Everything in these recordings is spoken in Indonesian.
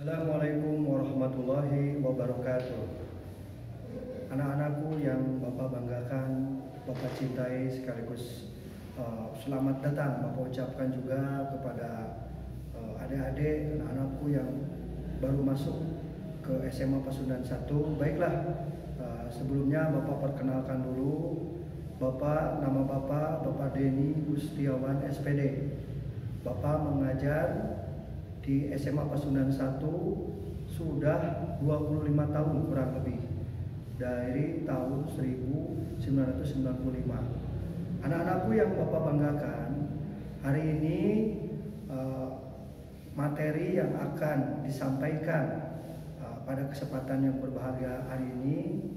Assalamualaikum warahmatullahi wabarakatuh. Anak-anakku yang Bapak banggakan, Bapak cintai, sekaligus selamat datang Bapak ucapkan juga kepada adik-adik, anak-anakku yang baru masuk ke SMA Pasundan 1. Baiklah, sebelumnya Bapak perkenalkan dulu. Nama Bapak Denny Gustiawan SPD. Bapak mengajar di SMA Pasundan 1 sudah 25 tahun kurang lebih, dari tahun 1995. Anak-anakku yang Bapak banggakan, hari ini materi yang akan disampaikan pada kesempatan yang berbahagia hari ini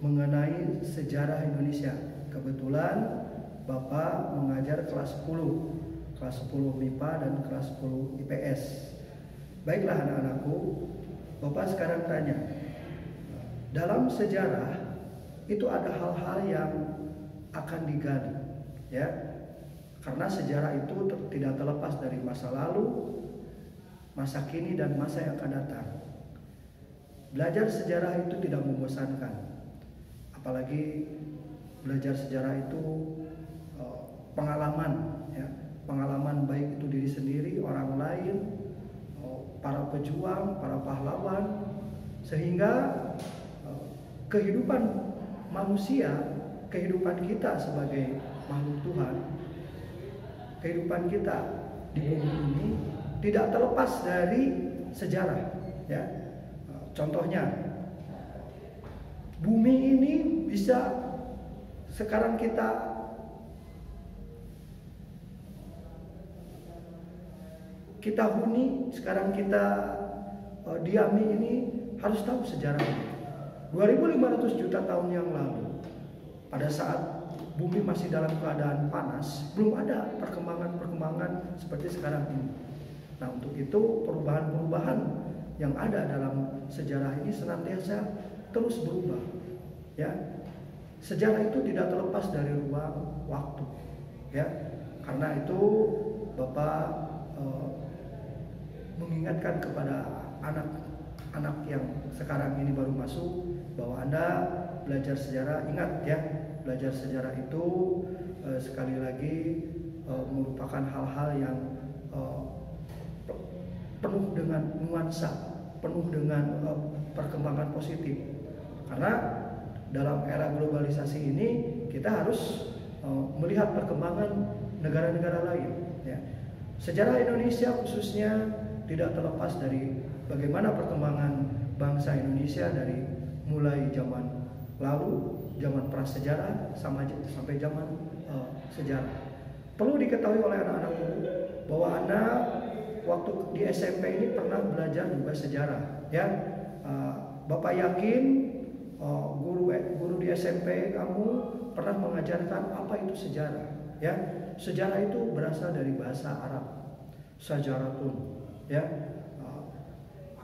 mengenai sejarah Indonesia. Kebetulan Bapak mengajar kelas 10 MIPA dan kelas 10 IPS. Baiklah anak-anakku, Bapak sekarang tanya, dalam sejarah itu ada hal-hal yang akan digali, ya, karena sejarah itu tidak terlepas dari masa lalu, masa kini, dan masa yang akan datang. Belajar sejarah itu tidak membosankan, apalagi belajar sejarah itu pengalaman, ya. Pengalaman baik itu diri sendiri, orang lain, para pejuang, para pahlawan, sehingga kehidupan manusia, kehidupan kita sebagai makhluk Tuhan, kehidupan kita di bumi ini tidak terlepas dari sejarah, ya. Contohnya, bumi ini bisa sekarang kita huni, sekarang kita diami, ini harus tahu sejarahnya. 2500 juta tahun yang lalu, pada saat bumi masih dalam keadaan panas, belum ada perkembangan seperti sekarang ini. Nah, untuk itu perubahan-perubahan yang ada dalam sejarah ini senantiasa terus berubah, ya. Sejarah itu tidak terlepas dari ruang waktu, ya. Karena itu Bapak mengingatkan kepada anak-anak yang sekarang ini baru masuk bahwa Anda belajar sejarah, ingat ya, belajar sejarah itu sekali lagi merupakan hal-hal yang penuh dengan nuansa, penuh dengan perkembangan positif. Karena dalam era globalisasi ini kita harus melihat perkembangan negara-negara lain, ya. Sejarah Indonesia khususnya tidak terlepas dari bagaimana perkembangan bangsa Indonesia dari mulai zaman lalu, zaman prasejarah sampai zaman sejarah. Perlu diketahui oleh anak-anakku bahwa Anda waktu di SMP ini pernah belajar juga sejarah, ya. Bapak yakin guru di SMP kamu pernah mengajarkan apa itu sejarah, ya. Sejarah itu berasal dari bahasa Arab, sajaratun, ya.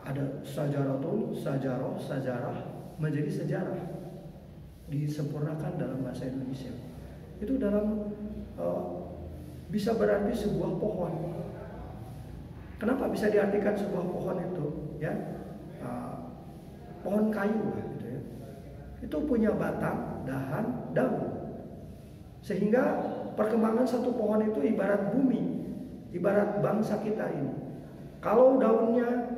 Ada sajaratun, sajarah menjadi sejarah, disempurnakan dalam bahasa Indonesia. Itu dalam bisa berarti sebuah pohon. Kenapa bisa diartikan sebuah pohon itu, ya? Pohon kayu, gitu ya. Itu punya batang, dahan, daun. Sehingga perkembangan satu pohon itu ibarat bumi, ibarat bangsa kita ini. Kalau daunnya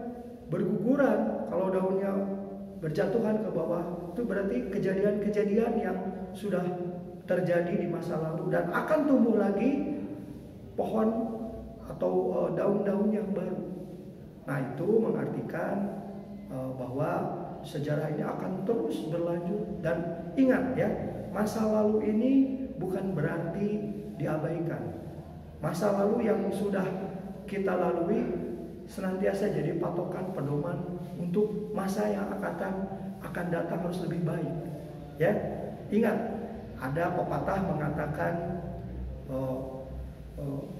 berguguran, kalau daunnya berjatuhan ke bawah, itu berarti kejadian-kejadian yang sudah terjadi di masa lalu dan akan tumbuh lagi pohon atau daun-daun yang baru. Nah, itu mengartikan bahwa sejarah ini akan terus berlanjut. Dan ingat ya, masa lalu ini bukan berarti diabaikan. Masa lalu yang sudah kita lalui senantiasa jadi patokan pedoman untuk masa yang akan datang harus lebih baik, ya. Ingat, ada pepatah mengatakan,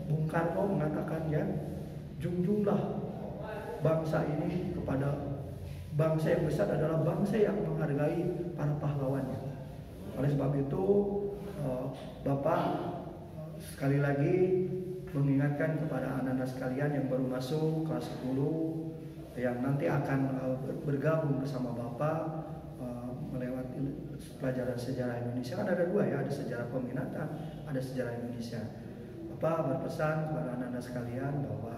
Bung Karno mengatakan, ya, junjunglah bangsa ini kepada bangsa yang besar adalah bangsa yang menghargai para pahlawannya. Oleh sebab itu Bapak sekali lagi mengingatkan kepada anak-anak sekalian yang baru masuk kelas 10 yang nanti akan bergabung bersama Bapak melewati pelajaran sejarah Indonesia. Kan ada dua ya, ada sejarah peminatan, ada sejarah Indonesia. Bapak berpesan kepada anak-anak sekalian bahwa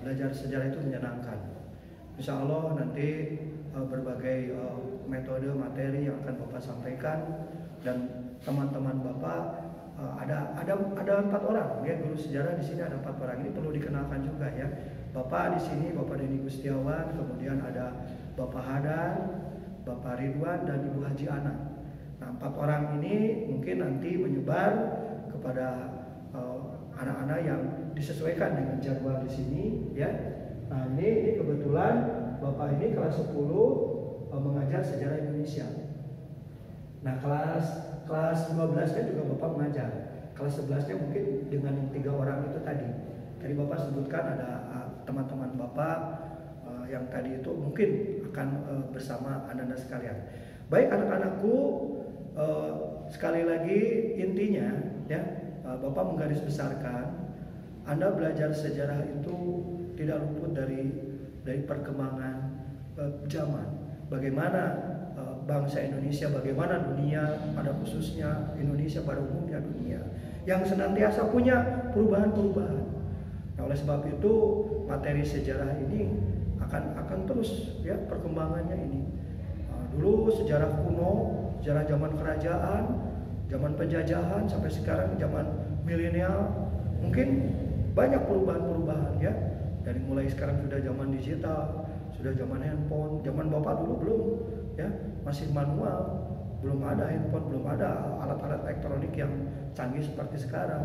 belajar sejarah itu menyenangkan. Insya Allah nanti berbagai metode materi yang akan Bapak sampaikan, dan teman-teman Bapak ada 4 orang ya, guru sejarah di sini ada 4 orang. Ini perlu dikenalkan juga ya. Bapak di sini Bapak Denny Gustiawan, kemudian ada Bapak Hadan, Bapak Ridwan, dan Ibu Haji Ana. Nah, 4 orang ini mungkin nanti menyebar kepada anak-anak yang disesuaikan dengan jadwal di sini ya. Nah, ini kebetulan Bapak ini kelas 10 mengajar sejarah Indonesia. Nah, kelas 12-nya juga Bapak mengajar. Kelas 11-nya mungkin dengan 3 orang itu tadi. Tadi Bapak sebutkan ada teman-teman Bapak yang tadi itu mungkin akan bersama anak-anak sekalian. Baik anak-anakku, sekali lagi intinya ya, Bapak menggaris besarkan Anda belajar sejarah itu tidak luput dari perkembangan zaman. Bagaimana bangsa Indonesia, bagaimana dunia, pada khususnya Indonesia, pada umumnya dunia, yang senantiasa punya perubahan-perubahan. Nah, oleh sebab itu materi sejarah ini akan terus ya perkembangannya ini. Dulu sejarah kuno, sejarah zaman kerajaan, zaman penjajahan, sampai sekarang zaman milenial, mungkin banyak perubahan-perubahan ya. Dari mulai sekarang sudah zaman digital, sudah zaman handphone. Zaman Bapak dulu belum ya, masih manual, belum ada handphone, belum ada alat-alat elektronik yang canggih seperti sekarang.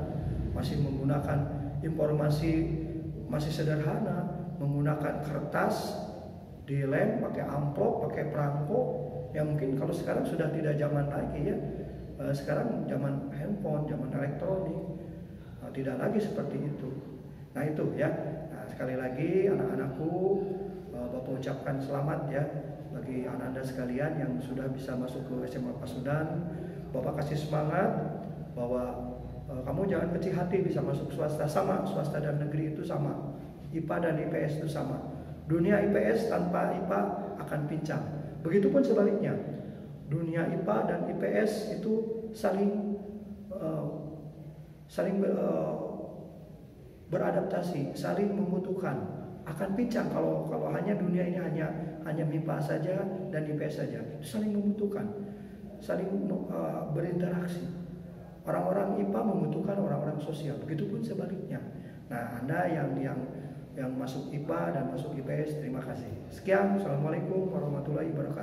Masih menggunakan informasi masih sederhana, menggunakan kertas, dilem, pakai amplop, pakai perangko. Yang mungkin kalau sekarang sudah tidak zaman lagi ya. Sekarang zaman handphone, zaman elektronik, tidak lagi seperti itu. Nah itu ya. Nah, sekali lagi anak-anakku, Bapak ucapkan selamat ya bagi anak-anak sekalian yang sudah bisa masuk ke SMA Pasundan. Bapak kasih semangat bahwa kamu jangan kecil hati bisa masuk swasta. Sama, swasta dan negeri itu sama. IPA dan IPS itu sama. Dunia IPS tanpa IPA akan pincang. Begitupun sebaliknya. Dunia IPA dan IPS itu saling beradaptasi, saling membutuhkan. Akan pincang kalau hanya dunia ini hanya MIPA saja dan IPS saja. Itu saling membutuhkan, saling berinteraksi. Orang-orang IPA membutuhkan orang-orang sosial. Begitupun sebaliknya. Nah, Anda yang masuk IPA dan masuk IPS, terima kasih. Sekian, assalamualaikum warahmatullahi wabarakatuh.